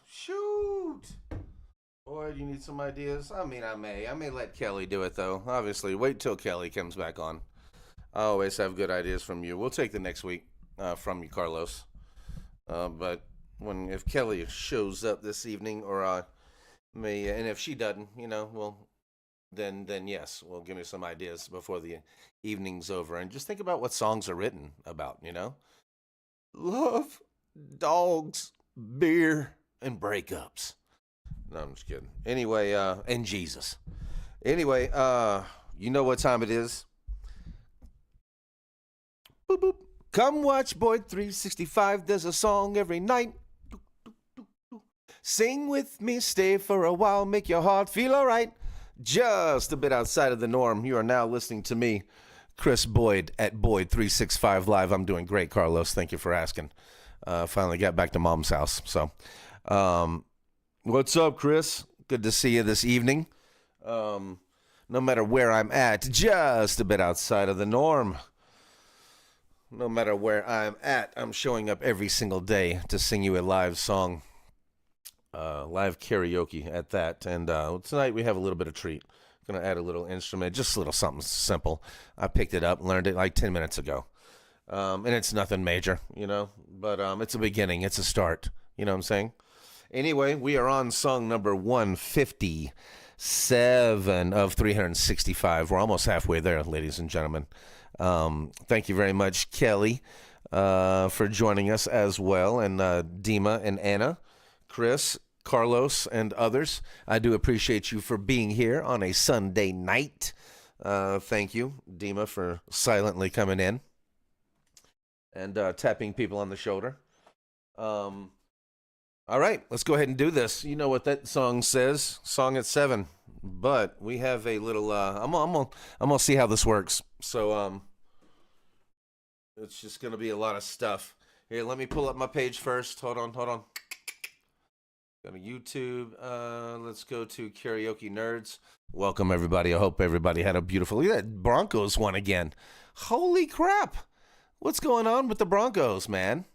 Shoot. Boy, do you need some ideas? I may let Kelly do it though. Obviously, wait till Kelly comes back on. I always have good ideas from you. We'll take the next week from you, Carlos. But if Kelly shows up this evening, or may, and if she doesn't, well, then yes, well, give me some ideas before the evening's over, and just think about what songs are written about. Love, dogs, beer, and breakups. No, I'm just kidding. Anyway, and Jesus. Anyway, you know what time it is? Boop boop. Come watch Boyd 365. There's a song every night. Sing with me, stay for a while, make your heart feel alright. Just a bit outside of the norm. You are now listening to me, Chris Boyd, at Boyd 365 Live. I'm doing great, Carlos. Thank you for asking. Finally got back to Mom's house. So, what's up, Chris? Good to see you this evening. No matter where I'm at, just a bit outside of the norm. No matter where I'm at, I'm showing up every single day to sing you a live song. Live karaoke at that. And tonight we have a little bit of treat. Gonna add a little instrument, just a little something simple. I picked it up, learned it like 10 minutes ago. And it's nothing major, but it's a beginning, it's a start. You know what I'm saying? Anyway, we are on song number 157 of 365. We're almost halfway there, ladies and gentlemen. Thank you very much, Kelly, for joining us as well, and Dima and Anna, Chris, Carlos, and others. I do appreciate you for being here on a Sunday night. Thank you, Dima, for silently coming in and tapping people on the shoulder. All right, let's go ahead and do this. You know what that song says, song at 7. But we have a little, I'm gonna see how this works. So, it's just gonna be a lot of stuff. Here, let me pull up my page first. Hold on. Go to YouTube. Let's go to Karaoke Nerds. Welcome, everybody. I hope everybody had a beautiful... Look at that Broncos won again. Holy crap. What's going on with the Broncos, man?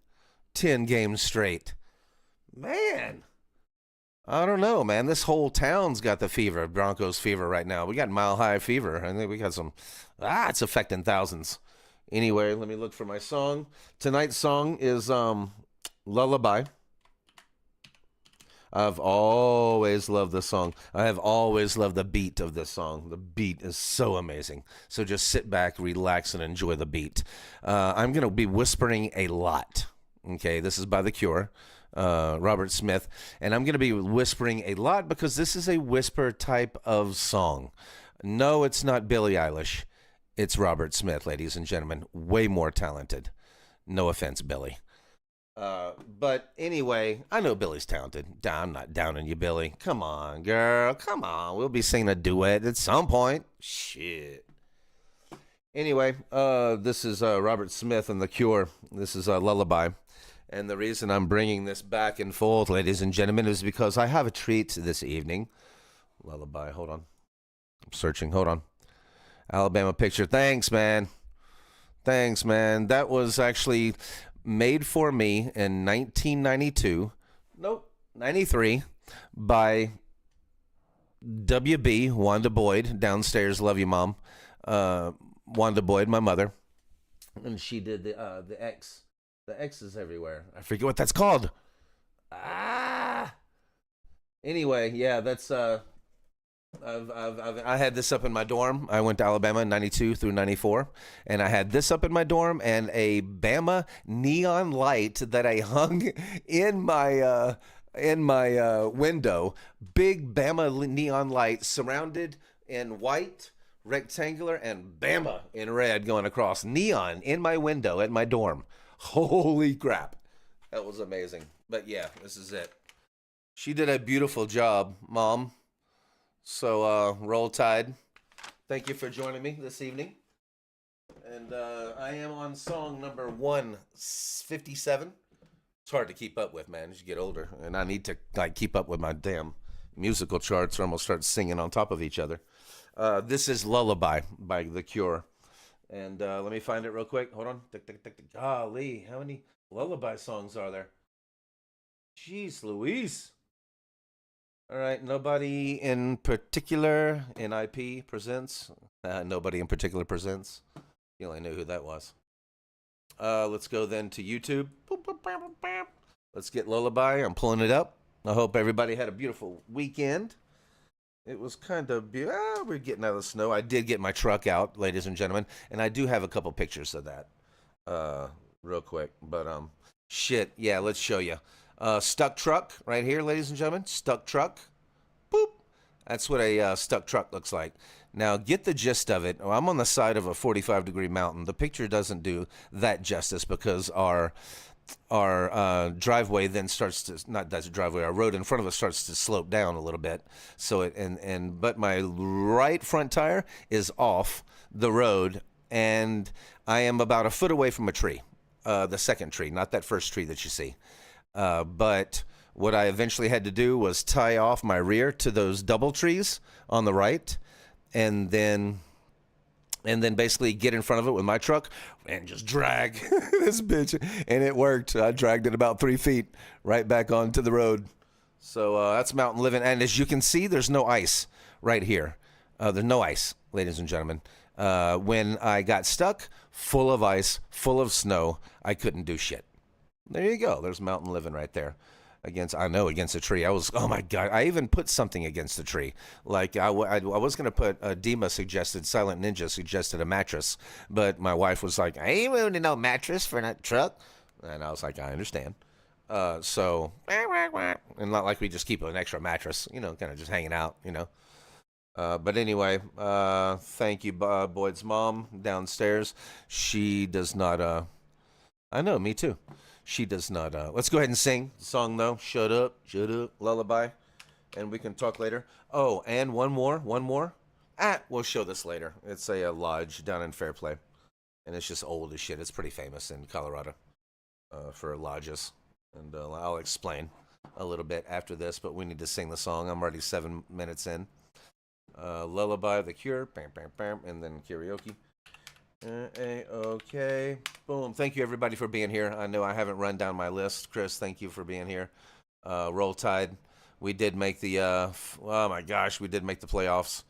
10 games straight. Man. I don't know, man. This whole town's got the fever, Broncos fever right now. We got mile high fever. I think we got some... it's affecting thousands. Anyway, let me look for my song. Tonight's song is Lullaby. I've always loved this song. I have always loved the beat of this song. The beat is so amazing. So just sit back, relax, and enjoy the beat. I'm going to be whispering a lot. Okay, this is by The Cure, Robert Smith. And I'm going to be whispering a lot because this is a whisper type of song. No, it's not Billie Eilish. It's Robert Smith, ladies and gentlemen. Way more talented. No offense, Billie. But anyway, I know Billy's talented. I'm not downing you, Billy. Come on, girl. Come on. We'll be singing a duet at some point. Shit. Anyway, this is Robert Smith and The Cure. This is Lullaby. And the reason I'm bringing this back and forth, ladies and gentlemen, is because I have a treat this evening. Lullaby. Hold on. I'm searching. Hold on. Alabama picture. Thanks, man. That was actually... made for me in 1992, 93, by WB, Wanda Boyd, downstairs, love you, Mom. Wanda Boyd, my mother. And she did the X. The X is everywhere. I forget what that's called. Anyway, yeah, that's... I had this up in my dorm. I went to Alabama in 92 through 94, and I had this up in my dorm and a Bama neon light that I hung in my window. Big Bama neon light surrounded in white, rectangular, and Bama in red going across. Neon in my window at my dorm. Holy crap. That was amazing. But yeah, this is it. She did a beautiful job, Mom. So, roll tide. Thank you for joining me this evening. And I am on song number 157. It's hard to keep up with, man, as you get older. And I need to keep up with my damn musical charts, or I'm going to start singing on top of each other. This is Lullaby by The Cure. And let me find it real quick. Hold on. Golly, how many Lullaby songs are there? Jeez Louise. All right, nobody in particular. NIP presents. Nobody in particular presents. You only knew who that was. Let's go then to YouTube. Let's get Lullaby. I'm pulling it up. I hope everybody had a beautiful weekend. It was kind of we're getting out of the snow. I did get my truck out, ladies and gentlemen, and I do have a couple pictures of that, real quick. But shit, yeah, let's show you. Stuck truck right here, ladies and gentlemen. Stuck truck. Boop. That's what a stuck truck looks like. Now, get the gist of it. I'm on the side of a 45-degree mountain. The picture doesn't do that justice because our driveway then starts to not that's driveway. Our road in front of us starts to slope down a little bit. So it but my right front tire is off the road, and I am about a foot away from a tree, the second tree, not that first tree that you see. But what I eventually had to do was tie off my rear to those double trees on the right, and then basically get in front of it with my truck and just drag this bitch. And it worked. I dragged it about 3 feet right back onto the road. So that's mountain living. And as you can see, there's no ice right here. There's no ice, ladies and gentlemen. When I got stuck, full of ice, full of snow, I couldn't do shit. There you go. There's mountain living right there. Against a tree. I was, oh my God, I even put something against the tree. Like I was going to put, Silent Ninja suggested a mattress, but my wife was like, I ain't willing to no mattress for that truck. And I was like, I understand. So, and not like we just keep an extra mattress, kind of just hanging out, But anyway, thank you, Boyd's mom downstairs. She does not, I know, me too. She does not. Let's go ahead and sing the song, though. Shut up, Lullaby. And we can talk later. Oh, and one more. We'll show this later. It's a lodge down in Fairplay. And it's just old as shit. It's pretty famous in Colorado for lodges. And I'll explain a little bit after this, but we need to sing the song. I'm already 7 minutes in. Lullaby, The Cure, bam, bam, bam, and then karaoke. Okay. Boom. Thank you, everybody, for being here. I know I haven't run down my list. Chris, thank you for being here. Roll Tide. We did make the, oh my gosh, we did make the playoffs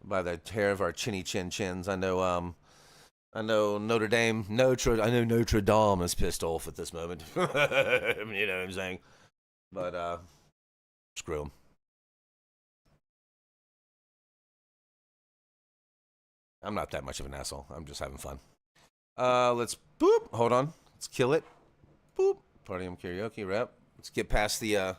by the hair of our chinny chin chins. I know Notre Dame, I know Notre Dame is pissed off at this moment. You know what I'm saying? But, screw them. I'm not that much of an asshole. I'm just having fun. Let's boop. Hold on. Let's kill it. Boop. Party karaoke rep. Let's get past the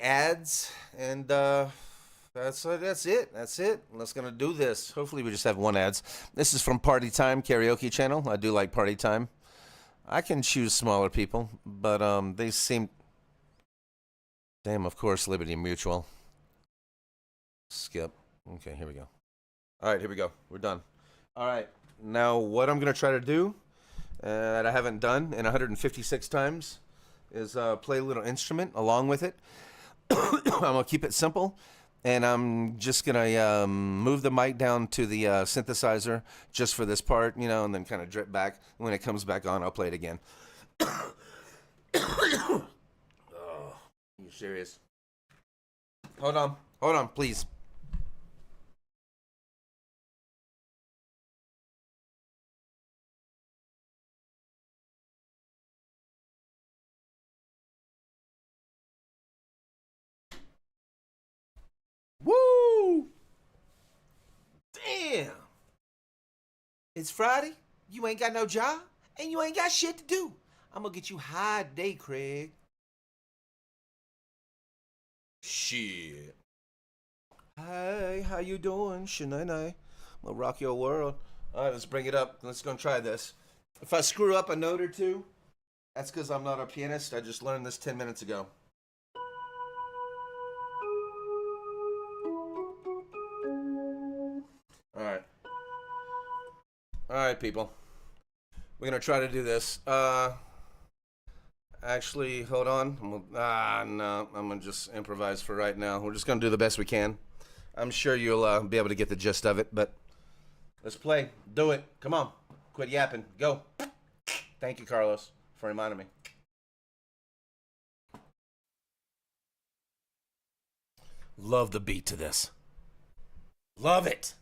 ads, and that's it. That's it. Let's gonna do this. Hopefully, we just have one ads. This is from Party Time Karaoke Channel. I do like Party Time. I can choose smaller people, but they seem. Damn, of course, Liberty Mutual. Skip. Okay, here we go. All right, here we go. We're done. All right. Now, what I'm going to try to do that I haven't done in 156 times is play a little instrument along with it. I'm going to keep it simple, and I'm just going to move the mic down to the synthesizer just for this part, and then kind of drip back. When it comes back on, I'll play it again. Oh, you serious? Hold on, please. Woo! Damn! It's Friday, you ain't got no job, and you ain't got shit to do. I'm gonna get you high today, Craig. Shit. Hey, how you doing, Shanae? I'm gonna rock your world. All right, let's bring it up. Let's go try this. If I screw up a note or two, that's because I'm not a pianist. I just learned this 10 minutes ago. All right, people. We're gonna try to do this. Actually, hold on. No, I'm gonna just improvise for right now. We're just gonna do the best we can. I'm sure you'll be able to get the gist of it, but let's play. Do it. Come on. Quit yapping. Go. Thank you, Carlos, for reminding me. Love the beat to this. Love it.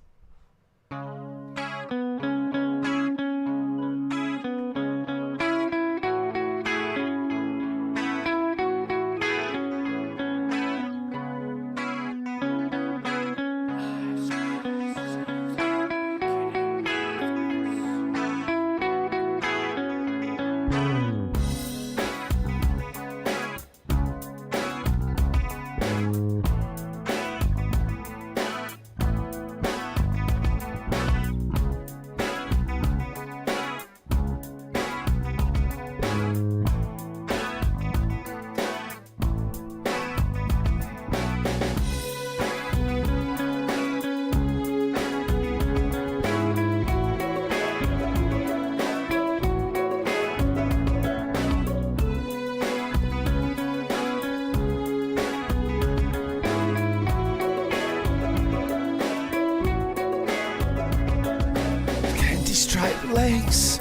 Striped legs,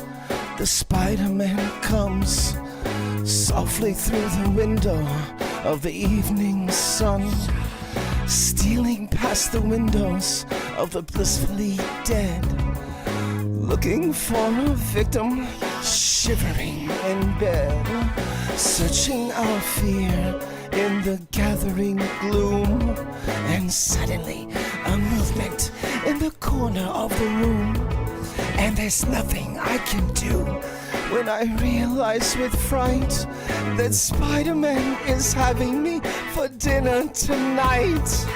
the Spider-Man comes softly through the window of the evening sun, stealing past the windows of the blissfully dead, looking for a victim, shivering in bed, searching our fear in the gathering gloom, and suddenly a movement in the corner of the room. And there's nothing I can do when I realize with fright that Spider-Man is having me for dinner tonight.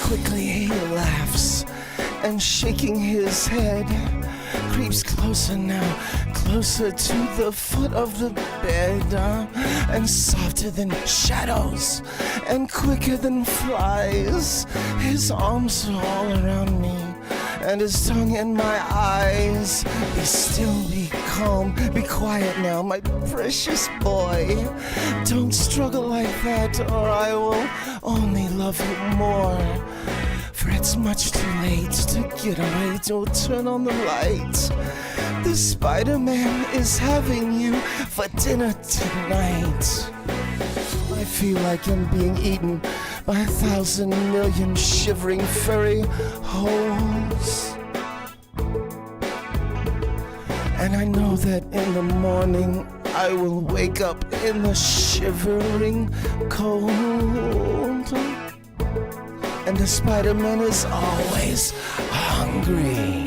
Quickly he laughs and shaking his head creeps closer now, closer to the foot of the bed, and softer than shadows and quicker than flies. His arms are all around me and his tongue in my eyes. Be still, be calm, be quiet now, my precious boy. Don't struggle like that or I will only love you more. For it's much too late to get away, don't turn on the light. The Spider-Man is having you for dinner tonight. I feel like I'm being eaten by 1,000 million shivering furry holes. And I know that in the morning I will wake up in the shivering cold. And the Spider-Man is always hungry.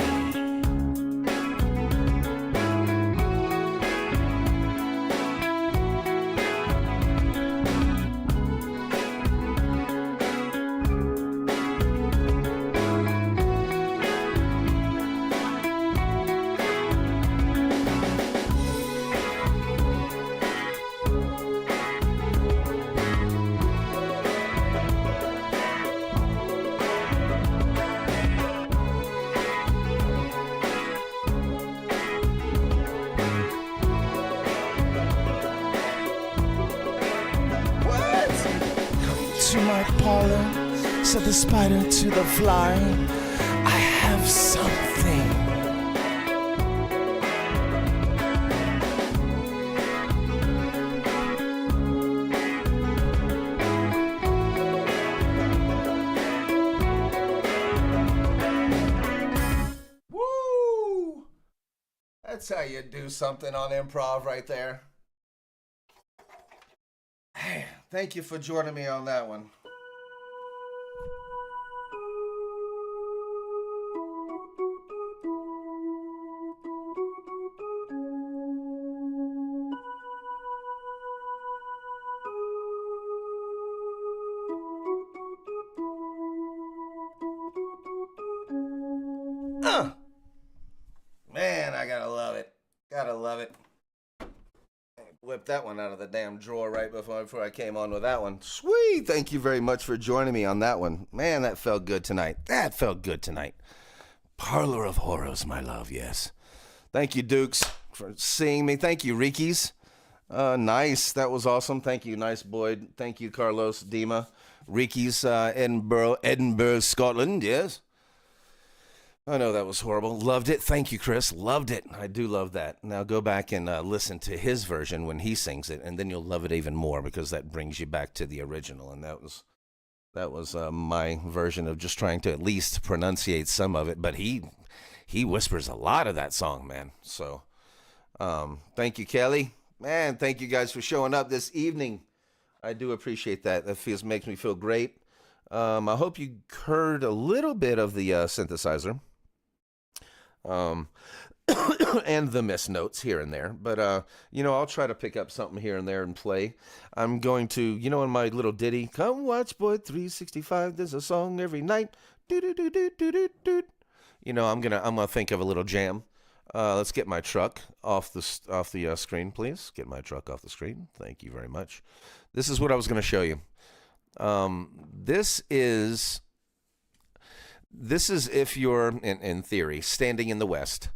To my parlor, said the spider to the fly, I have something. Woo! That's how you do something on improv right there. Hey, thank you for joining me on that one. Man, I gotta love it. Gotta love it. Whipped that one out of the damn drawer right before I came on with that one. Sweet. Thank you very much for joining me on that one. Man, that felt good tonight. That felt good tonight. Parlor of Horrors, my love, yes. Thank you, Dukes, for seeing me. Thank you, Rikis. Nice. That was awesome. Thank you. Nice, Boyd. Thank you, Carlos, Dima. Ricky's Edinburgh, Scotland. Yes. I know that was horrible. Loved it. Thank you, Chris. Loved it. I do love that. Now go back and listen to his version when he sings it, and then you'll love it even more because that brings you back to the original. And that was my version of just trying to at least pronunciate some of it. But he whispers a lot of that song, man. So thank you, Kelly. Man, thank you guys for showing up this evening. I do appreciate that. That makes me feel great. I hope you heard a little bit of the synthesizer. Um, and the missed notes here and there. But, I'll try to pick up something here and there and play. I'm going to, in my little ditty, come watch Boy 365, there's a song every night. Do-do-do-do-do-do-do. I'm gonna think of a little jam. Let's get my truck off the screen, please. Get my truck off the screen. Thank you very much. This is what I was going to show you. This is if you're, in theory, standing in the west,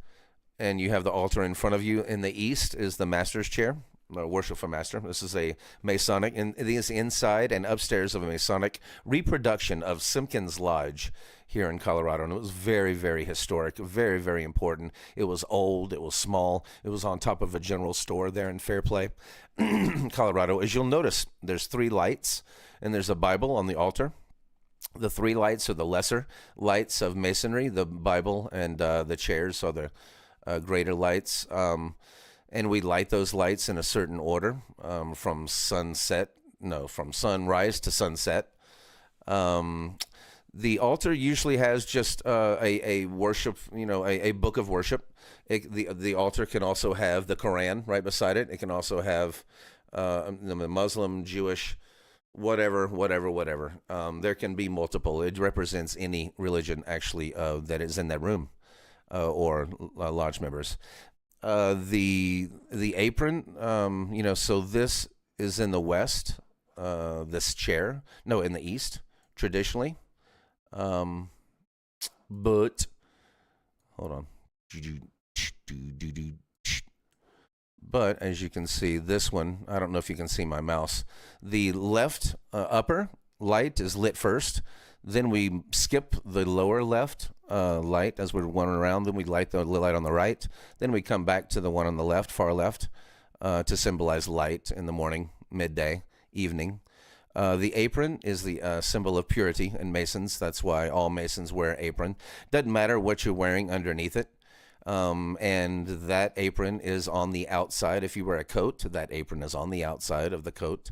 and you have the altar in front of you. In the east is the master's chair, worshipful master. This is a Masonic, and it is inside and upstairs of a Masonic reproduction of Simpkins Lodge here in Colorado. And it was very, very historic, very, very important. It was old, it was small, it was on top of a general store there in Fairplay, Colorado. As you'll notice, there's 3 lights, and there's a Bible on the altar. The 3 lights are the lesser lights of Masonry. The Bible and the chairs are the greater lights. And we light those lights in a certain order, from sunrise to sunset. The altar usually has just a worship, a book of worship. The altar can also have the Quran right beside it. It can also have the Muslim, Jewish, whatever. There can be multiple. It represents any religion, actually, that is in that room, or lodge members. The apron, so this is in the west, this chair. No, in the east, traditionally. But, hold on. But as you can see, this one, I don't know if you can see my mouse. The left upper light is lit first. Then we skip the lower left light as we're running around. Then we light the light on the right. Then we come back to the one on the left, far left, to symbolize light in the morning, midday, evening. The apron is the symbol of purity in Masons. That's why all Masons wear apron. Doesn't matter what you're wearing underneath it. And that apron is on the outside. If you wear a coat, that apron is on the outside of the coat.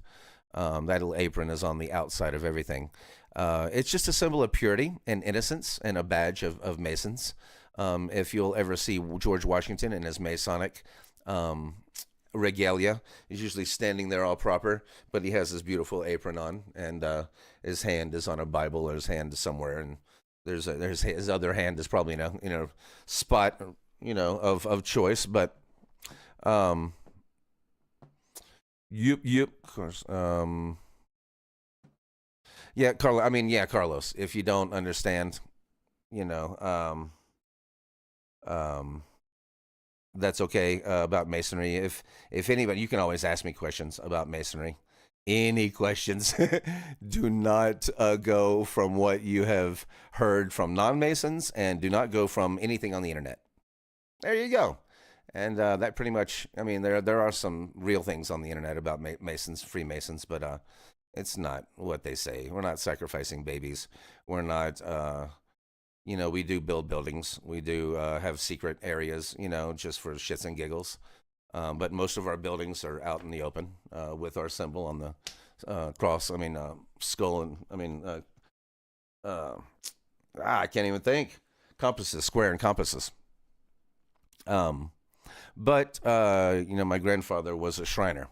That apron is on the outside of everything. It's just a symbol of purity and innocence and a badge of Masons. If you'll ever see George Washington in his Masonic regalia, he's usually standing there all proper, but he has his beautiful apron on, and his hand is on a Bible, or his hand is somewhere, and there's his other hand is probably in a spot of choice, but of course. Carlos, if you don't understand, that's okay, about Masonry. If anybody, you can always ask me questions about Masonry. Any questions. Do not go from what you have heard from non-Masons, and do not go from anything on the internet. There you go. And that pretty much, there are some real things on the internet about Masons, Freemasons, but it's not what they say. We're not sacrificing babies. We're not, we do build buildings. We do have secret areas, just for shits and giggles. But most of our buildings are out in the open, with our symbol on the cross. Skull, and I can't even think. Compasses, square and compasses. But my grandfather was a Shriner,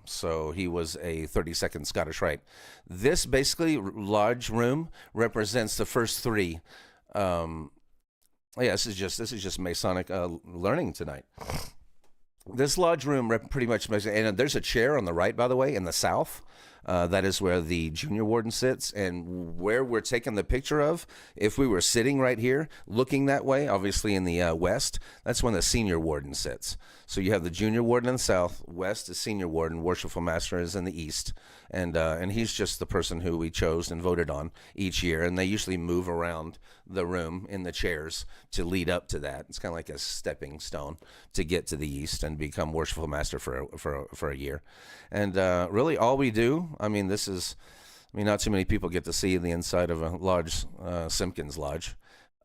so he was a 32nd Scottish Rite. This basically lodge room represents the first 3. This is just Masonic learning tonight. This lodge room pretty much, and there's a chair on the right, by the way, in the south. That is where the junior warden sits, and where we're taking the picture of, if we were sitting right here looking that way, obviously in the west, that's when the senior warden sits. So you have the junior warden in the south, west is senior warden, worshipful master is in the east, and he's just the person who we chose and voted on each year, and they usually move around the room in the chairs to lead up to that. It's kind of like a stepping stone to get to the east and become worshipful master for a year. And really all we do, not too many people get to see the inside of a lodge, Simpkins Lodge.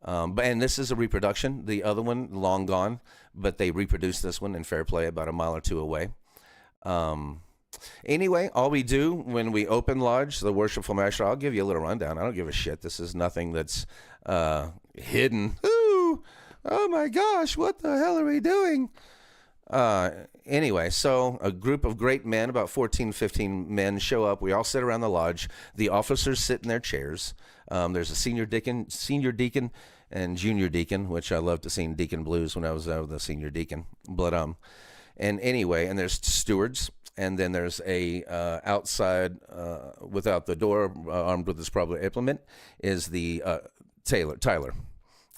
And this is a reproduction. The other one, long gone, but they reproduced this one in Fair Play about a mile or two away. Anyway, all we do when we open lodge, the worshipful master, I'll give you a little rundown. I don't give a shit. This is nothing that's hidden. Ooh, oh my gosh, what the hell are we doing? Anyway, so a group of great men, about 14, 15 men, show up. We all sit around the lodge. The officers sit in their chairs. There's a senior deacon, and junior deacon, which I loved to sing Deacon Blues when I was the senior deacon. And anyway, and there's stewards, and then there's a outside, without the door, armed with his probably implement, is the Tyler.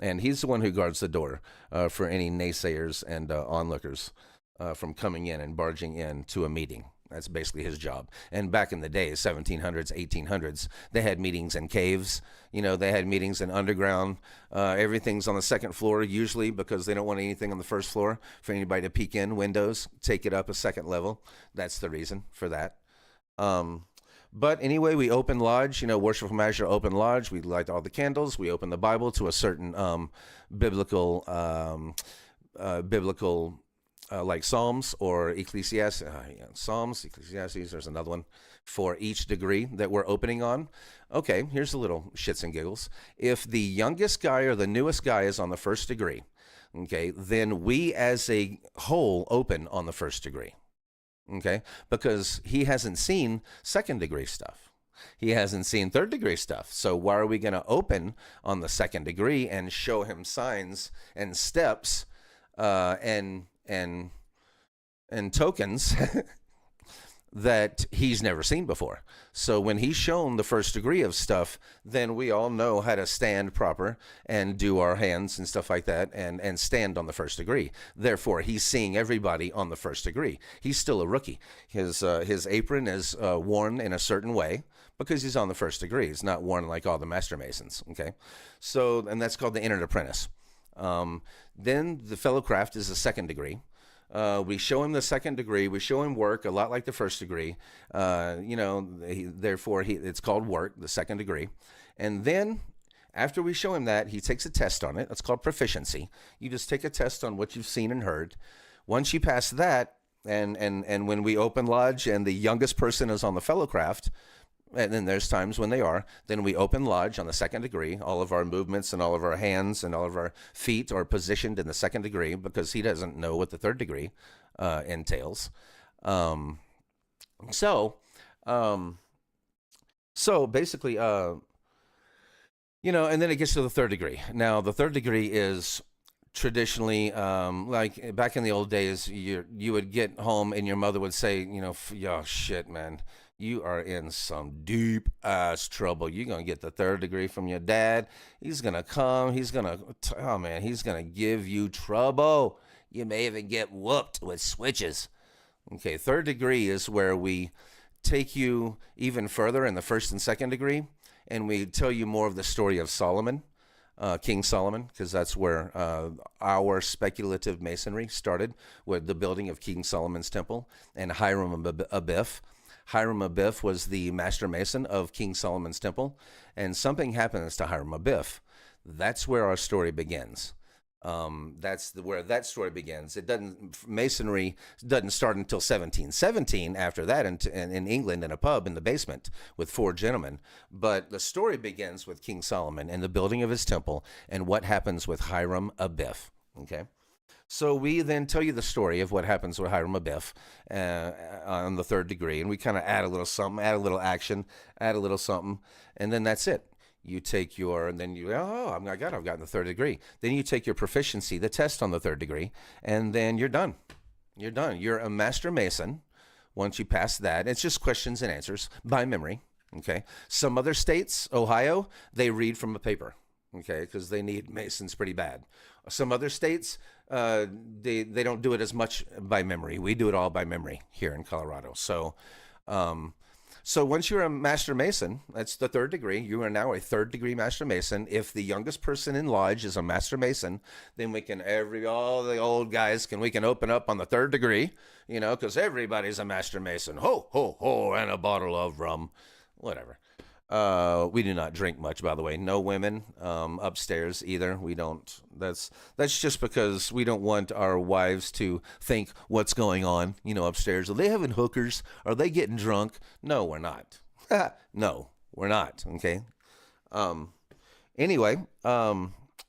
And he's the one who guards the door for any naysayers and onlookers from coming in and barging in to a meeting. That's basically his job. And back in the day, 1700s, 1800s, they had meetings in caves. They had meetings in underground. Everything's on the second floor usually because they don't want anything on the first floor for anybody to peek in. Windows, take it up a second level. That's the reason for that. But anyway, we open lodge, worshipful master open lodge. We light all the candles. We open the Bible to a certain biblical like Psalms or Ecclesiastes. Psalms, Ecclesiastes, there's another one for each degree that we're opening on. Okay, here's a little shits and giggles. If the youngest guy or the newest guy is on the first degree, okay, then we as a whole open on the first degree. Okay, because he hasn't seen second degree stuff. He hasn't seen third degree stuff. So why are we going to open on the second degree and show him signs and steps and tokens that he's never seen before? So when he's shown the first degree of stuff, then we all know how to stand proper and do our hands and stuff like that and stand on the first degree. Therefore, he's seeing everybody on the first degree. He's still a rookie. His apron is worn in a certain way because he's on the first degree. It's not worn like all the master masons, okay? So, and that's called the entered apprentice. Then the fellow craft is the second degree. We show him the second degree. We show him work a lot like the first degree. Therefore, it's called work, the second degree. And then after we show him that, he takes a test on it. It's called proficiency. You just take a test on what you've seen and heard. Once you pass that, and when we open lodge and the youngest person is on the fellow craft, and then there's times when they are, then we open lodge on the second degree. All of our movements and all of our hands and all of our feet are positioned in the second degree because he doesn't know what the third degree entails. So basically, and then it gets to the third degree. Now, the third degree is traditionally, like back in the old days, you would get home and your mother would say, oh, shit, man. You are in some deep ass trouble. You're going to get the third degree from your dad. He's going to come. He's going to give you trouble. You may even get whooped with switches. Okay, third degree is where we take you even further in the first and second degree, and we tell you more of the story of Solomon, King Solomon, because that's where our speculative masonry started, with the building of King Solomon's temple and Hiram Abiff. Hiram Abiff was the master mason of King Solomon's temple, and something happens to Hiram Abiff. That's where our story begins. That's where that story begins. Masonry doesn't start until 1717. After that, in England, in a pub in the basement with four gentlemen. But the story begins with King Solomon and the building of his temple and what happens with Hiram Abiff. Okay. So we then tell you the story of what happens with Hiram Abiff on the third degree, and we kind of add a little something, add a little action, add a little something, and then that's it. You take and then you, I've gotten the third degree. Then you take your proficiency, the test on the third degree, and then you're done. You're done. You're a master mason Once you pass that, it's just questions and answers by memory. Okay. Some other states, Ohio, they read from a paper. Okay, because they need Masons pretty bad. Some other states, they don't do it as much by memory. We do it all by memory here in Colorado. So once you're a Master Mason, that's the third degree. You are now a third degree Master Mason. If the youngest person in lodge is a Master Mason, then we can all the old guys we can open up on the third degree, because everybody's a Master Mason. Ho ho ho, and a bottle of rum, whatever. We do not drink much, by the way. No women upstairs either. We don't. That's just because we don't want our wives to think what's going on, upstairs. Are they having hookers? Are they getting drunk? No, we're not. No, we're not. Okay. Anyway,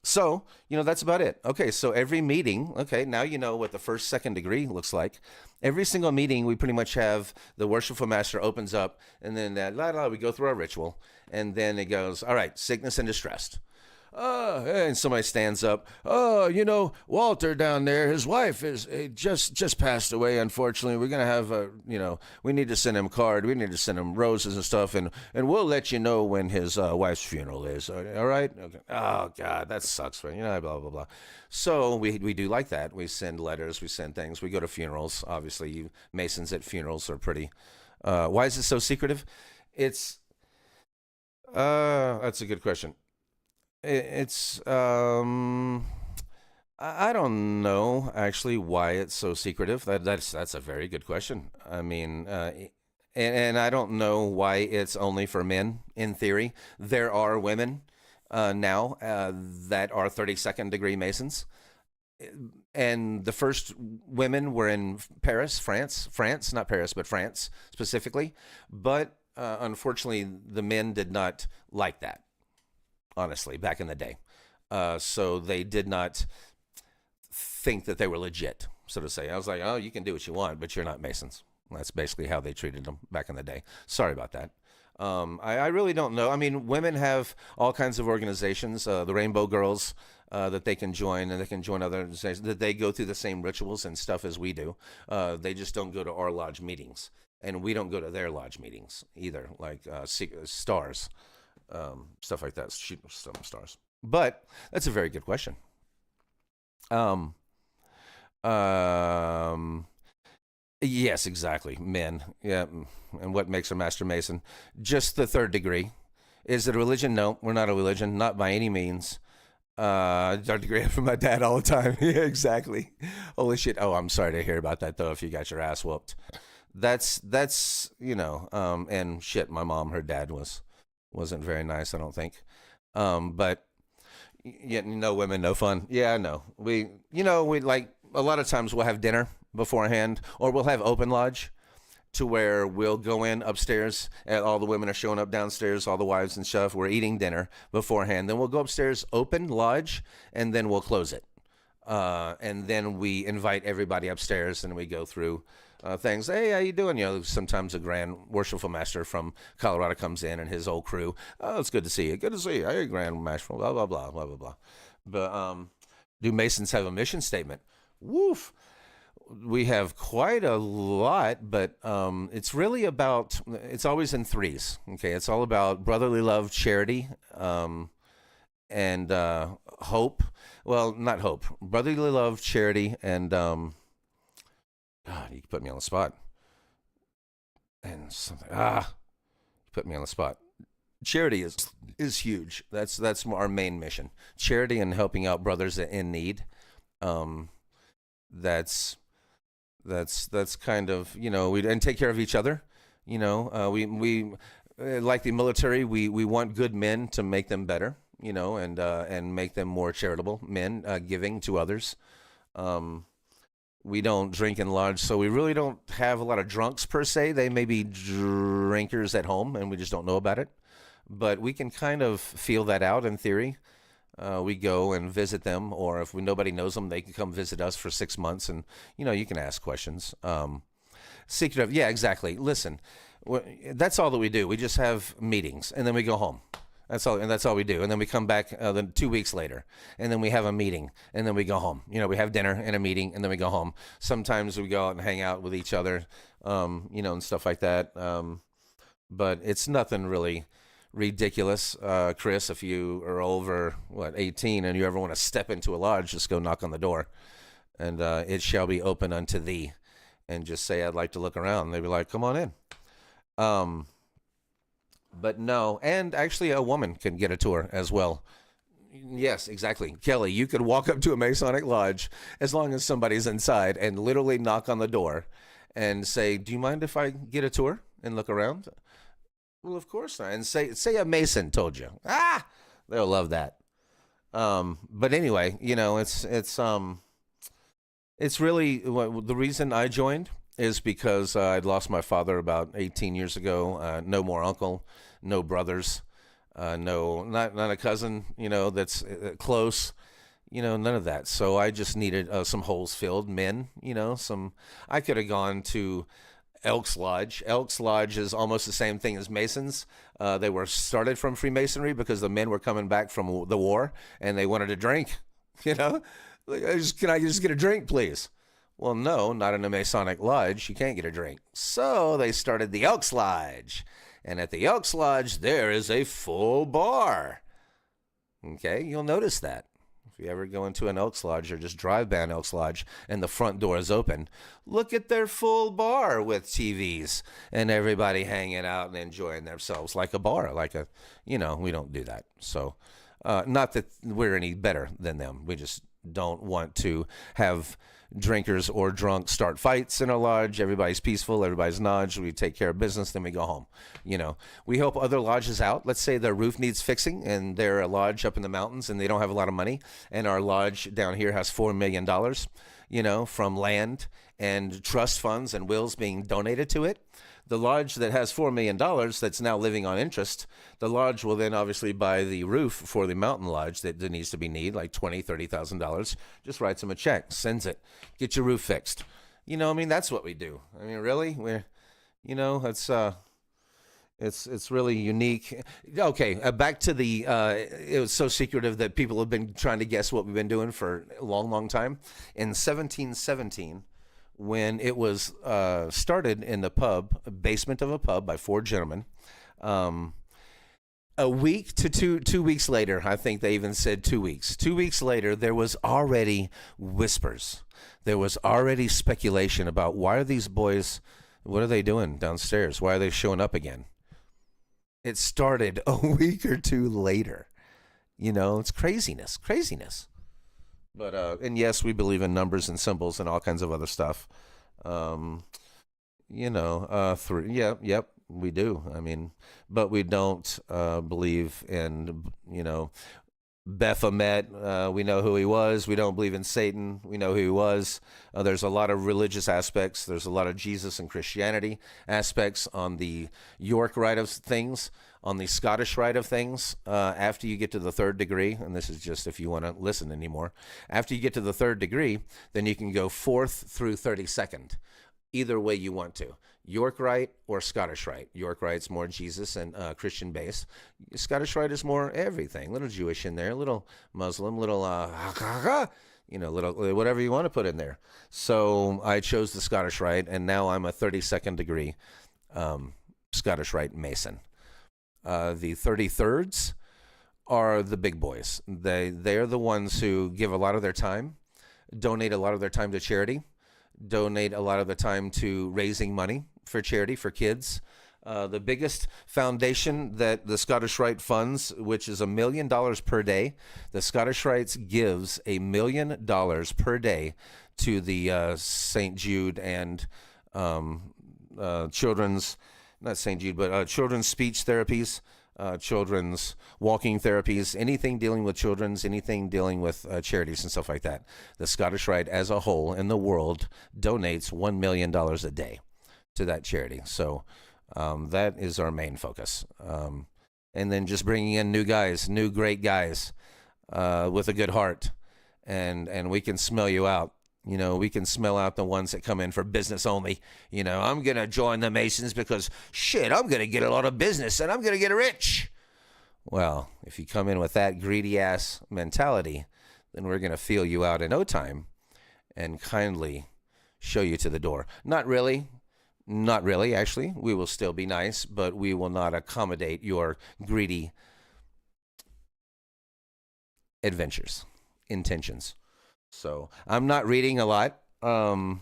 so, that's about it. Okay, so every meeting, okay, now you know what the first, second degree looks like. Every single meeting, we pretty much have the worshipful master opens up, and then we go through our ritual, and then it goes, all right, sickness and distress. And somebody stands up. Walter down there, his wife is just passed away. Unfortunately, we're gonna have we need to send him a card. We need to send him roses and stuff, and we'll let you know when his wife's funeral is. All right? Okay. Oh God, that sucks, right? Blah blah blah. So we do like that. We send letters. We send things. We go to funerals. Obviously, you Masons at funerals are pretty. Why is it so secretive? It's that's a good question. It's I don't know actually why it's so secretive. That's a very good question. I mean, and I don't know why it's only for men. In theory, there are women now that are 32nd degree Masons, and the first women were in Paris, France, not Paris, but France specifically. But unfortunately, the men did not like that. Honestly, back in the day. So they did not think that they were legit, so to say. I was like, oh, you can do what you want, but you're not Masons. That's basically how they treated them back in the day. Sorry about that. I really don't know. I mean, women have all kinds of organizations, the Rainbow Girls, that they can join, and they can join other organizations, that they go through the same rituals and stuff as we do. They just don't go to our lodge meetings, and we don't go to their lodge meetings either, like stars. Stuff like that, shoot some stars. But that's a very good question. Yes, exactly. Men. Yeah. And what makes a Master Mason? Just the third degree. Is it a religion? No, we're not a religion, not by any means. Third degree from my dad all the time. Yeah, exactly. Holy shit. Oh, I'm sorry to hear about that though. If you got your ass whooped, that's and shit. My mom, her dad wasn't very nice, I don't think. But no women, no fun. Yeah, I know. We like a lot of times we'll have dinner beforehand, or we'll have open lodge to where we'll go in upstairs and all the women are showing up downstairs, all the wives and stuff. We're eating dinner beforehand. Then we'll go upstairs, open lodge, and then we'll close it. And then we invite everybody upstairs and we go through things. Hey, how you doing? Sometimes a grand worshipful master from Colorado comes in and his whole crew. Oh, it's good to see you. Good to see you. Hey, grand master. Blah blah blah blah blah blah. But do Masons have a mission statement? Woof. We have quite a lot, but it's really about. It's always in threes. Okay, it's all about brotherly love, charity, and hope. Well, not hope. Brotherly love, charity, and God, you put me on the spot. And something. You put me on the spot. Charity is huge. That's our main mission. Charity and helping out brothers in need. That's kind of, and take care of each other. We like the military. We want good men to make them better. And make them more charitable men, giving to others. We don't drink in lodge, so we really don't have a lot of drunks per se. They may be drinkers at home, and we just don't know about it. But we can kind of feel that out in theory. We go and visit them, or if nobody knows them, they can come visit us for 6 months, and you can ask questions. Secretive, yeah, exactly. Listen, that's all that we do. We just have meetings, and then we go home. That's all we do. And then we come back then 2 weeks later, and then we have a meeting, and then we go home. We have dinner and a meeting, and then we go home. Sometimes we go out and hang out with each other, and stuff like that. But it's nothing really ridiculous. Chris, if you are over, 18 and you ever want to step into a lodge, just go knock on the door and it shall be open unto thee. And just say, I'd like to look around. They'd be like, come on in. But no, and actually a woman can get a tour as well. Yes, exactly. Kelly, you could walk up to a Masonic lodge as long as somebody's inside and literally knock on the door and say, do you mind if I get a tour and look around? Well, of course not. And say a Mason told you. They'll love that. But anyway, it's really the reason I joined is because I'd lost my father about 18 years ago. No more uncle, no brothers, no, not a cousin, that's close, none of that. So I just needed some holes filled, men, I could have gone to Elks Lodge. Elks Lodge is almost the same thing as Masons. They were started from Freemasonry because the men were coming back from the war and they wanted a drink, Like, can I just get a drink, please? Well, no, not in a Masonic lodge. You can't get a drink. So they started the Elks Lodge. And at the Elks Lodge, there is a full bar. Okay, you'll notice that. If you ever go into an Elks Lodge or just drive by an Elks Lodge and the front door is open, look at their full bar with TVs and everybody hanging out and enjoying themselves like a bar, we don't do that. So, not that we're any better than them. We just don't want to have drinkers or drunks start fights in a lodge. Everybody's peaceful. Everybody's lodge. We take care of business. Then we go home. We help other lodges out. Let's say their roof needs fixing and they're a lodge up in the mountains and they don't have a lot of money. And our lodge down here has $4 million, from land and trust funds and wills being donated to it. The lodge that has $4 million that's now living on interest, the lodge will then obviously buy the roof for the mountain lodge that needs to be like $20,000, $30,000. Just writes them a check, sends it, get your roof fixed. That's what we do. Really, it's really unique. Okay, back to it was so secretive that people have been trying to guess what we've been doing for a long, long time. In 1717. When it was started in the basement of a pub by four gentlemen, a week to two weeks later, I think they even said 2 weeks. 2 weeks later, there was already whispers. There was already speculation about why are these boys, what are they doing downstairs? Why are they showing up again? It started a week or two later. It's craziness. But, and yes, we believe in numbers and symbols and all kinds of other stuff. Yep, we do. But we don't believe in, Baphomet. We know who he was. We don't believe in Satan. We know who he was. There's a lot of religious aspects. There's a lot of Jesus and Christianity aspects on the York rite of things. On the Scottish rite of things, after you get to the third degree, and this is just if you want to listen anymore, after you get to the third degree, then you can go 4th through 32nd, either way you want to. York rite or Scottish rite. York rite's more Jesus and Christian based. Scottish rite is more everything. A little Jewish in there, a little Muslim, little little whatever you want to put in there. So I chose the Scottish rite, and now I'm a 32nd degree Scottish rite Mason. The 33rds are the big boys. They're the ones who give a lot of their time, donate a lot of their time to charity, donate a lot of the time to raising money for charity for kids. The biggest foundation that the Scottish Rite funds, which is $1 million per day, the Scottish Rites gives $1 million per day to the St. Jude and children's, not St. Jude, but children's speech therapies, children's walking therapies, anything dealing with children's, anything dealing with charities and stuff like that. The Scottish Rite as a whole in the world donates $1 million a day to that charity. So that is our main focus. And then just bringing in new guys, new great guys with a good heart. And we can smell you out. We can smell out the ones that come in for business only. I'm going to join the Masons because, I'm going to get a lot of business and I'm going to get rich. Well, if you come in with that greedy-ass mentality, then we're going to feel you out in no time and kindly show you to the door. Not really. Not really, actually. We will still be nice, but we will not accommodate your greedy adventures, intentions. So I'm not reading a lot. And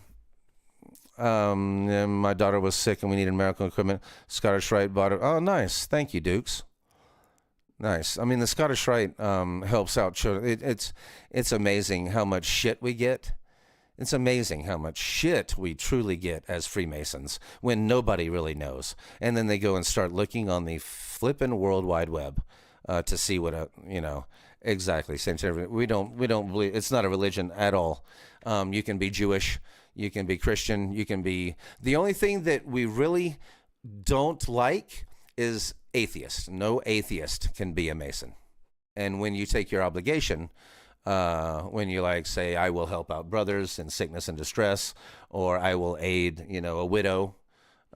my daughter was sick and we needed medical equipment. Scottish Rite bought it. Oh, nice. Thank you, Dukes. Nice. I mean, the Scottish Rite helps out children. It's amazing how much shit we get. It's amazing how much shit we truly get as Freemasons when nobody really knows. And then they go and start looking on the flippin' World Wide Web to see what exactly same thing. We don't believe it's not a religion at all. You can be Jewish, you can be Christian, you can be. The only thing that we really don't like is atheist. No atheist can be a Mason. And when you take your obligation, when you say, I will help out brothers in sickness and distress, or I will aid, a widow,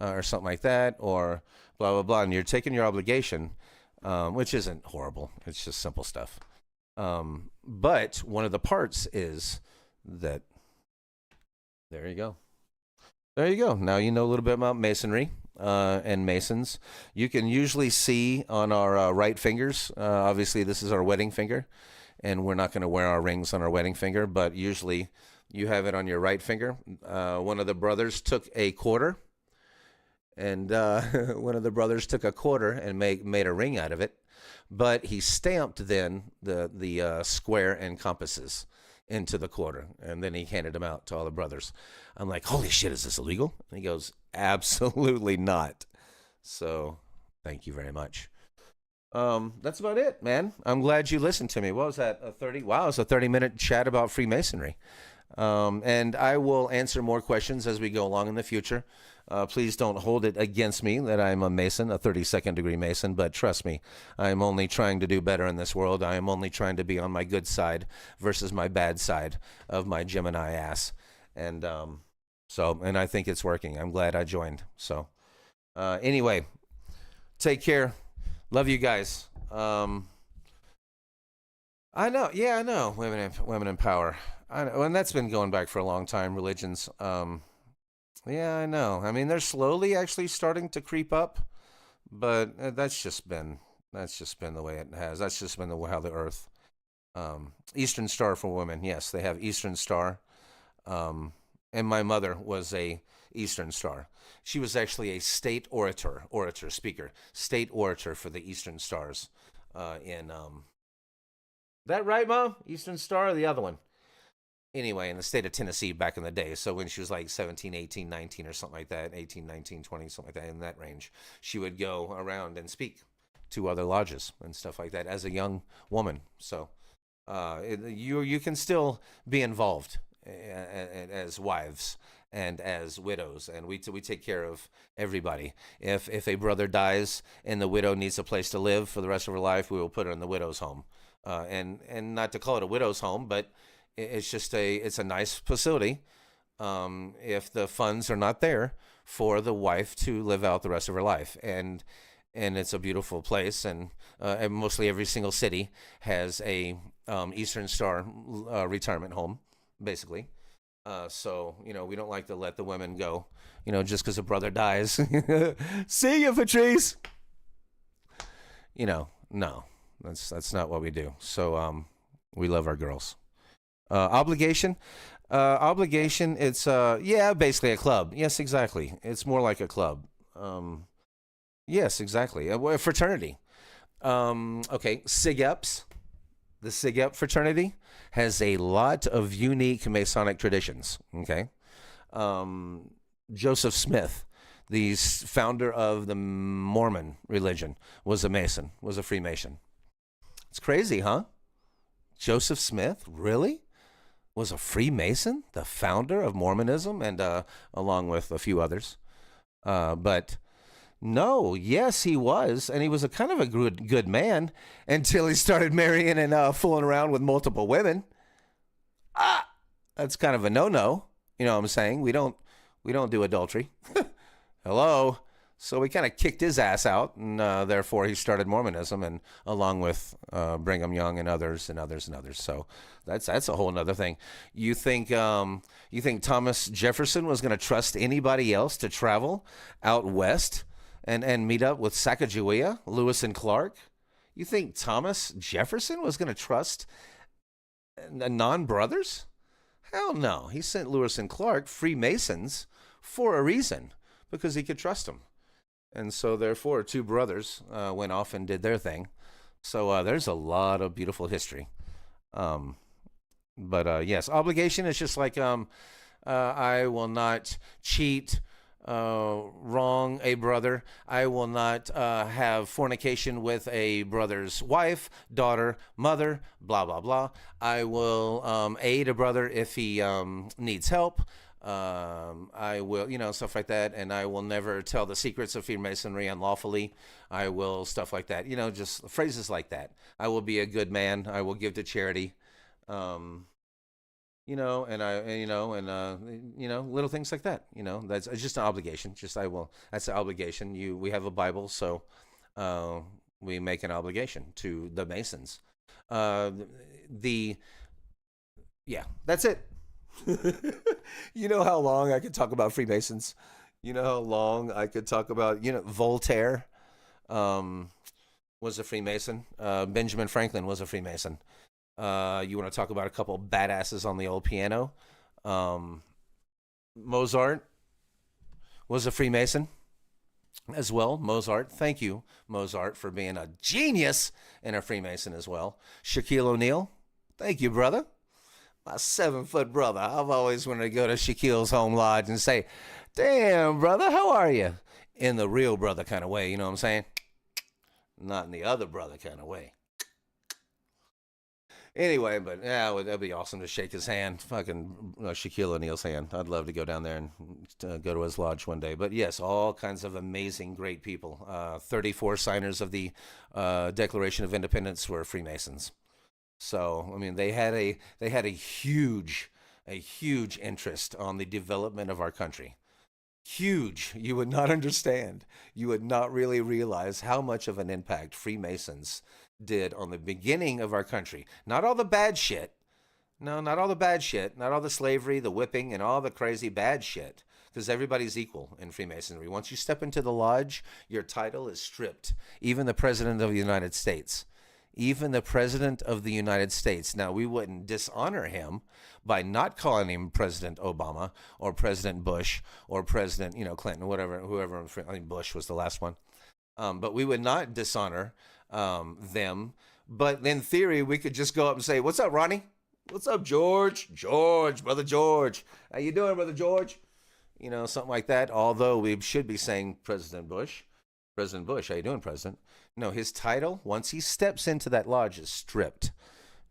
or something like that, or blah, blah, blah, and you're taking your obligation, which isn't horrible. It's just simple stuff. But one of the parts is that, there you go. There you go. Now you know a little bit about Masonry and Masons. You can usually see on our right fingers, obviously this is our wedding finger, and we're not going to wear our rings on our wedding finger, but usually you have it on your right finger. One of the brothers took a quarter, and made a ring out of it, but he stamped then the square and compasses into the quarter, and then he handed them out to all the brothers. I'm like, holy shit, is this illegal? And he goes, absolutely not. So thank you very much. That's about it, man. I'm glad you listened to me. What was that? Wow, it's a 30-minute chat about Freemasonry. And I will answer more questions as we go along in the future. Please don't hold it against me that I'm a Mason, a 32nd degree Mason, but trust me, I'm only trying to do better in this world. I am only trying to be on my good side versus my bad side of my Gemini ass. And and I think it's working. I'm glad I joined. So anyway, take care. Love you guys. I know. Yeah, I know. Women in power. I know, and that's been going back for a long time. Religions. Yeah, I know. I mean, they're slowly actually starting to creep up, but that's just been the way it has. That's just been how the Earth. Eastern Star for women. Yes, they have Eastern Star. And my mother was a Eastern Star. She was actually a state speaker, state orator for the Eastern Stars. That right, Mom? Eastern Star or the other one? Anyway, in the state of Tennessee back in the day. So when she was like 17, 18, 19 or something like that, 18, 19, 20, something like that, in that range, she would go around and speak to other lodges and stuff like that as a young woman. So you can still be involved as wives and as widows, and we take care of everybody. If a brother dies and the widow needs a place to live for the rest of her life, we will put her in the widow's home. And not to call it a widow's home, but it's a nice facility. If the funds are not there for the wife to live out the rest of her life, and it's a beautiful place, and mostly every single city has a Eastern Star retirement home, basically. So we don't like to let the women go, just because a brother dies. See you, Patrice. No, that's not what we do. So we love our girls. Obligation. It's basically a club. Yes, exactly. It's more like a club. Yes, exactly. A fraternity. Okay, SIG-EPs. The SIG-EP fraternity has a lot of unique Masonic traditions. Okay, Joseph Smith, the founder of the Mormon religion, was a Mason, was a Freemason. It's crazy, huh? Joseph Smith, really? Was a Freemason, the founder of Mormonism, and along with a few others. But no, yes, he was, and he was a kind of a good man until he started marrying and fooling around with multiple women. That's kind of a no-no. You know what I'm saying? We don't do adultery. Hello, So we kind of kicked his ass out, and therefore he started Mormonism, and along with Brigham Young and others and others and others. So that's a whole other thing. You think Thomas Jefferson was going to trust anybody else to travel out west and meet up with Sacagawea, Lewis and Clark? You think Thomas Jefferson was going to trust non-brothers? Hell no. He sent Lewis and Clark, Freemasons, for a reason, because he could trust them. And so, therefore, two brothers went off and did their thing. So there's a lot of beautiful history. But yes, obligation is just like I will not cheat, wrong a brother. I will not have fornication with a brother's wife, daughter, mother, blah, blah, blah. I will aid a brother if he needs help. I will, stuff like that. And I will never tell the secrets of Freemasonry unlawfully. I will, stuff like that. Just phrases like that. I will be a good man. I will give to charity. Little things like that. That's it's just an obligation. That's an obligation. We have a Bible, so we make an obligation to the Masons. That's it. You know how long I could talk about Freemasons? You know how long I could talk about, Voltaire was a Freemason. Benjamin Franklin was a Freemason. You want to talk about a couple badasses on the old piano? Mozart was a Freemason as well. Mozart, thank you, Mozart, for being a genius and a Freemason as well. Shaquille O'Neal, thank you, brother. My 7-foot brother. I've always wanted to go to Shaquille's home lodge and say, damn, brother, how are you? In the real brother kind of way, you know what I'm saying? Not in the other brother kind of way. Anyway, but yeah, that'd be awesome to shake his hand, fucking Shaquille O'Neal's hand. I'd love to go down there and go to his lodge one day. But yes, all kinds of amazing, great people. 34 signers of the Declaration of Independence were Freemasons. So I mean, they had a huge interest on the development of our country. Huge. You would not understand. You would not really realize how much of an impact Freemasons did on the beginning of our country. Not all the bad shit. No, not all the bad shit. Not all the slavery, the whipping, and all the crazy bad shit. Because everybody's equal in Freemasonry. Once you step into the lodge, your title is stripped. Even the President of the United States. Even the President of the United States. Now, we wouldn't dishonor him by not calling him President Obama or President Bush or President, Clinton, whoever. I think Bush was the last one. But we would not dishonor them. But in theory, we could just go up and say, "What's up, Ronnie? What's up, George? Brother George. How you doing, Brother George?" Something like that. Although we should be saying President Bush. President Bush, how you doing, President? No, his title, once he steps into that lodge, is stripped.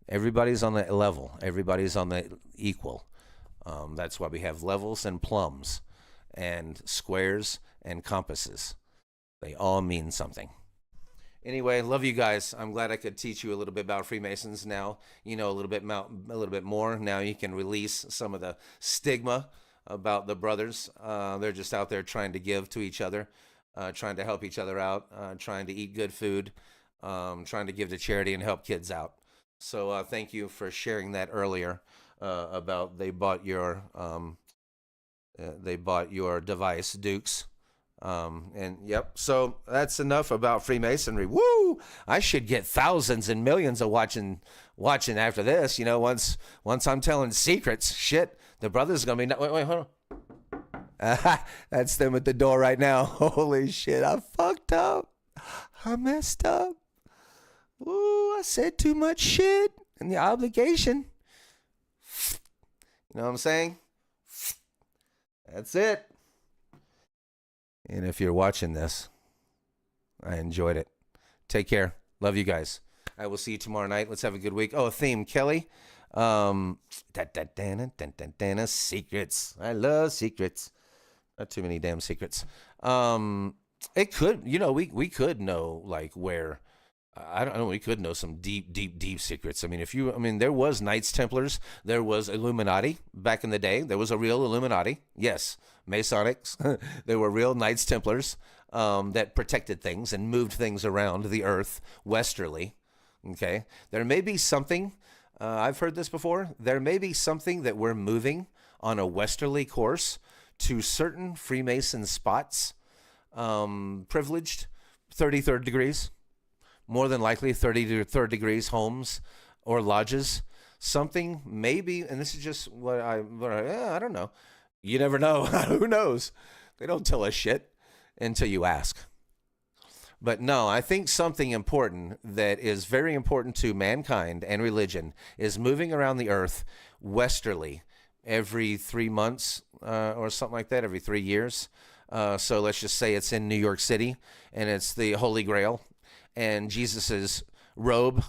Everybody's on the level. Everybody's on the equal. That's why we have levels and plums and squares and compasses. They all mean something. Anyway, love you guys. I'm glad I could teach you a little bit about Freemasons now. A little bit more. Now you can release some of the stigma about the brothers. They're just out there trying to give to each other. Trying to help each other out, trying to eat good food, trying to give to charity and help kids out. So thank you for sharing that earlier about they bought your device, Dukes. And yep, so that's enough about Freemasonry. Woo! I should get thousands and millions of watching after this. Once I'm telling secrets, shit, the brother's gonna be. Wait, hold on. That's them at the door right now. Holy shit, I fucked up. I messed up. Ooh, I said too much shit. And the obligation. You know what I'm saying? That's it. And if you're watching this, I enjoyed it. Take care. Love you guys. I will see you tomorrow night. Let's have a good week. Oh, a theme, Kelly. Secrets. I love secrets. Not too many damn secrets. It could, we could know like where, I don't know, we could know some deep secrets. I mean, there was Knights Templars, there was Illuminati back in the day. There was a real Illuminati. Yes, Masonics. There were real Knights Templars. that protected things and moved things around the earth westerly. Okay. There may be something, I've heard this before, there may be something that we're moving on a westerly course to certain Freemason spots, privileged 33rd degrees, more than likely 33rd degrees homes or lodges. Something maybe, and this is just I don't know. You never know. Who knows? They don't tell us shit until you ask. But no, I think something important that is very important to mankind and religion is moving around the earth westerly every 3 months or something like that, every 3 years. So let's just say it's in New York City and it's the Holy Grail and Jesus's robe.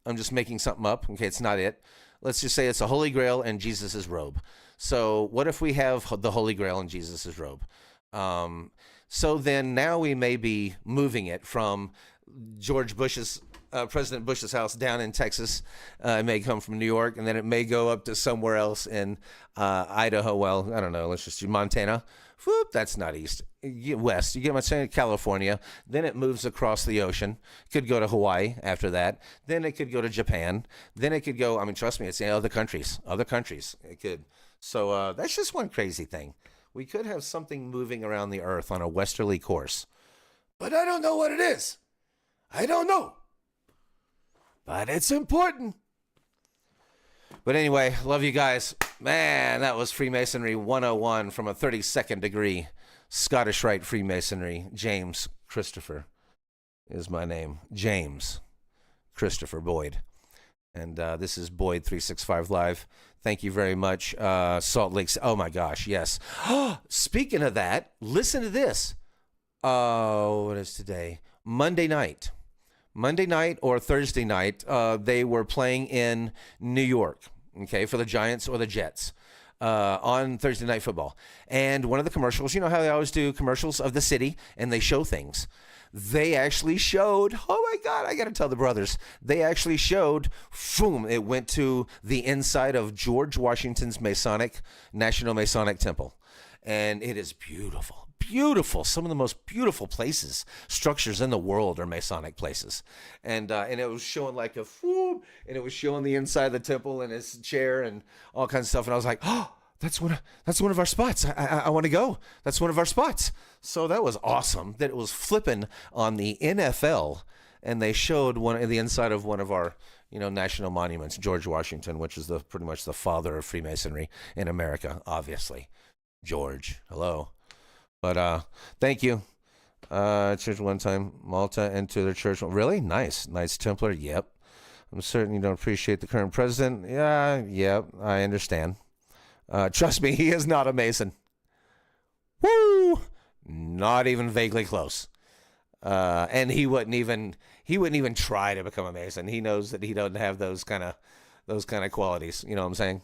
I'm just making something up. Okay, it's not it. Let's just say it's a Holy Grail and Jesus's robe. So what if we have the Holy Grail and Jesus's robe? So then now we may be moving it from President Bush's house down in Texas. It may come from New York, and then it may go up to somewhere else in Idaho. Well, I don't know. Let's just do Montana. Whoop, that's not east. West. You get my saying? California. Then it moves across the ocean. Could go to Hawaii after that. Then it could go to Japan. Then it could go, I mean, trust me, it's in other countries. Other countries. It could. So that's just one crazy thing. We could have something moving around the earth on a westerly course. But I don't know what it is. I don't know. But it's important. But anyway, love you guys. Man, that was Freemasonry 101 from a 32nd degree. Scottish Rite Freemasonry. James Christopher is my name. James Christopher Boyd. And this is Boyd 365 Live. Thank you very much. Salt Lake. Oh my gosh, yes. Speaking of that, listen to this. What is today? Monday night or Thursday night, they were playing in New York, okay, for the Giants or the Jets on Thursday Night Football. And one of the commercials, you know how they always do commercials of the city, and they show things. They actually showed, oh my God, I got to tell the brothers, they actually showed, boom, it went to the inside of George Washington's National Masonic Temple. And it is beautiful. Beautiful. Some of the most beautiful places, structures in the world are Masonic places. And it was showing like and it was showing the inside of the temple and his chair and all kinds of stuff. And I was like, oh, that's one of our spots. I want to go. That's one of our spots. So that was awesome that it was flipping on the NFL and they showed the inside of one of our, national monuments, George Washington, which is pretty much the father of Freemasonry in America, obviously. George, hello. But thank you. Church one time, Malta, into their church. Really? Nice Templar. Yep. I'm certain you don't appreciate the current president. Yeah, I understand. Trust me, he is not a Mason. Woo! Not even vaguely close. And he wouldn't even try to become a Mason. He knows that he doesn't have those kind of qualities. You know what I'm saying?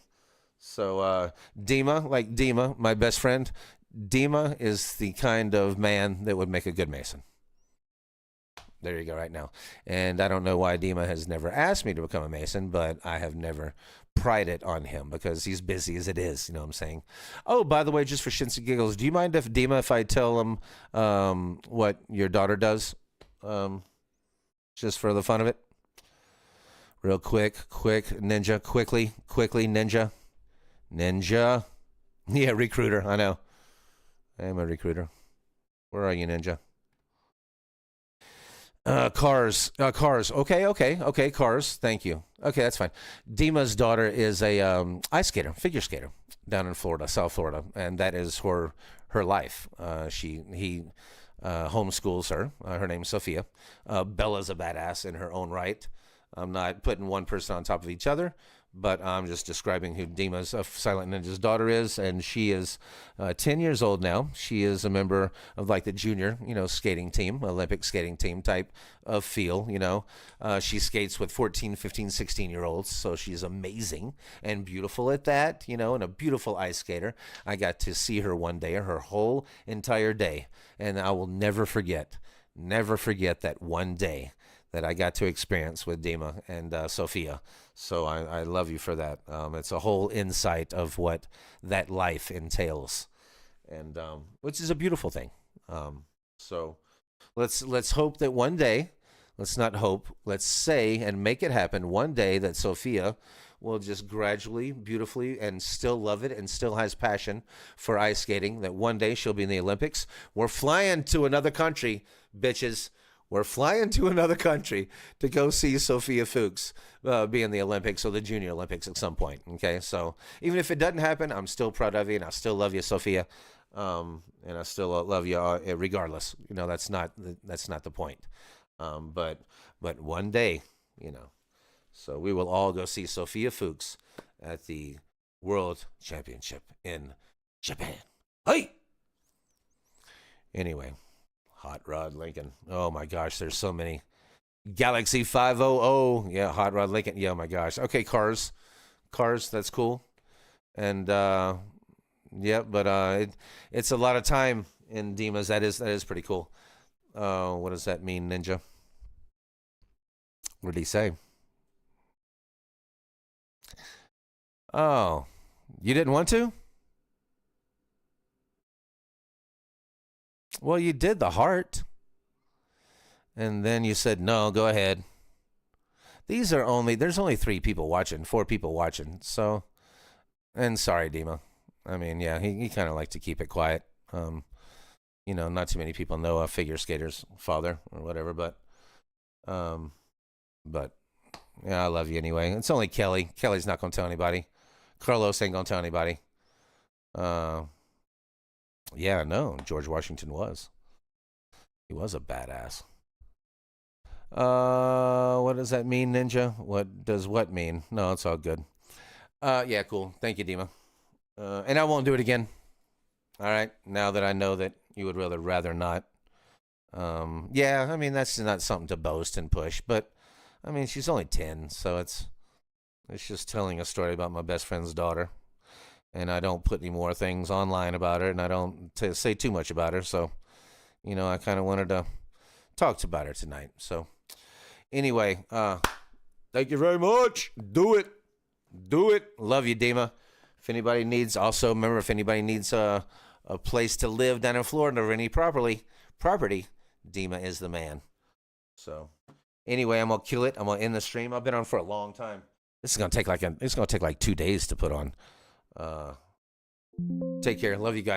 So Dima, my best friend, Dima is the kind of man that would make a good Mason. There you go right now. And I don't know why Dima has never asked me to become a Mason, but I have never pried it on him because he's busy as it is. You know what I'm saying? Oh, by the way, just for shits and giggles, do you mind if I tell him what your daughter does? Just for the fun of it? Real quick, ninja, quickly, ninja. Yeah, recruiter, I know. I am a recruiter. Where are you, ninja? Cars. Okay, cars. Thank you. Okay, that's fine. Dima's daughter is a ice skater, figure skater, down in Florida, South Florida, and that is her life. He homeschools her. Her name is Sophia. Bella's a badass in her own right. I'm not putting one person on top of each other, but I'm just describing who Dima's Silent Ninja's daughter is, and she is 10 years old now. She is a member of like the junior, skating team, Olympic skating team type of feel, She skates with 14, 15, 16-year-olds, so she's amazing and beautiful at that, and a beautiful ice skater. I got to see her one day, her whole entire day, and I will never forget that one day that I got to experience with Dima and Sophia. So I love you for that. It's a whole insight of what that life entails, and which is a beautiful thing. So let's hope that one day, let's not hope, let's say and make it happen one day that Sophia will just gradually, beautifully, and still love it and still has passion for ice skating. That one day she'll be in the Olympics. We're flying to another country, bitches. We're flying to another country to go see Sophia Fuchs be in the Olympics or the Junior Olympics at some point. Okay, so even if it doesn't happen, I'm still proud of you and I still love you, Sophia, and I still love you regardless. You know, that's not the point. But one day, you know, so we will all go see Sophia Fuchs at the World Championship in Japan. Hey. Anyway. Hot Rod Lincoln. Oh my gosh, there's so many. Galaxy 500. Yeah, Hot Rod Lincoln. Yeah, oh my gosh. Okay, cars. Cars, that's cool. And yeah, but it's a lot of time in Dima's. That is pretty cool. What does that mean, Ninja? What did he say? Oh, you didn't want to? Well, you did the heart. And then you said, no, go ahead. There's only 3 people watching, 4 people watching. So, and sorry, Dima. I mean, yeah, he kind of liked to keep it quiet. You know, not too many people know a figure skater's father or whatever, um, but yeah, I love you anyway. It's only Kelly. Kelly's not going to tell anybody. Carlos ain't going to tell anybody. Yeah, no, George Washington was. He was a badass. What does that mean, Ninja? What does what mean? No, it's all good. Yeah, cool. Thank you, Dima. And I won't do it again. All right. Now that I know that you would rather not. Yeah, I mean that's not something to boast and push, but I mean she's only 10, so it's just telling a story about my best friend's daughter, and I don't put any more things online about her, and I don't say too much about her. So, you know, I kind of wanted to talk about her tonight. So, anyway, thank you very much. Do it. Love you, Dima. If anybody needs, also remember, if anybody needs a place to live down in Florida or any property, Dima is the man. So, anyway, I'm gonna kill it. I'm gonna end the stream. I've been on for a long time. This is gonna take like 2 days to put on. Take care. Love you guys.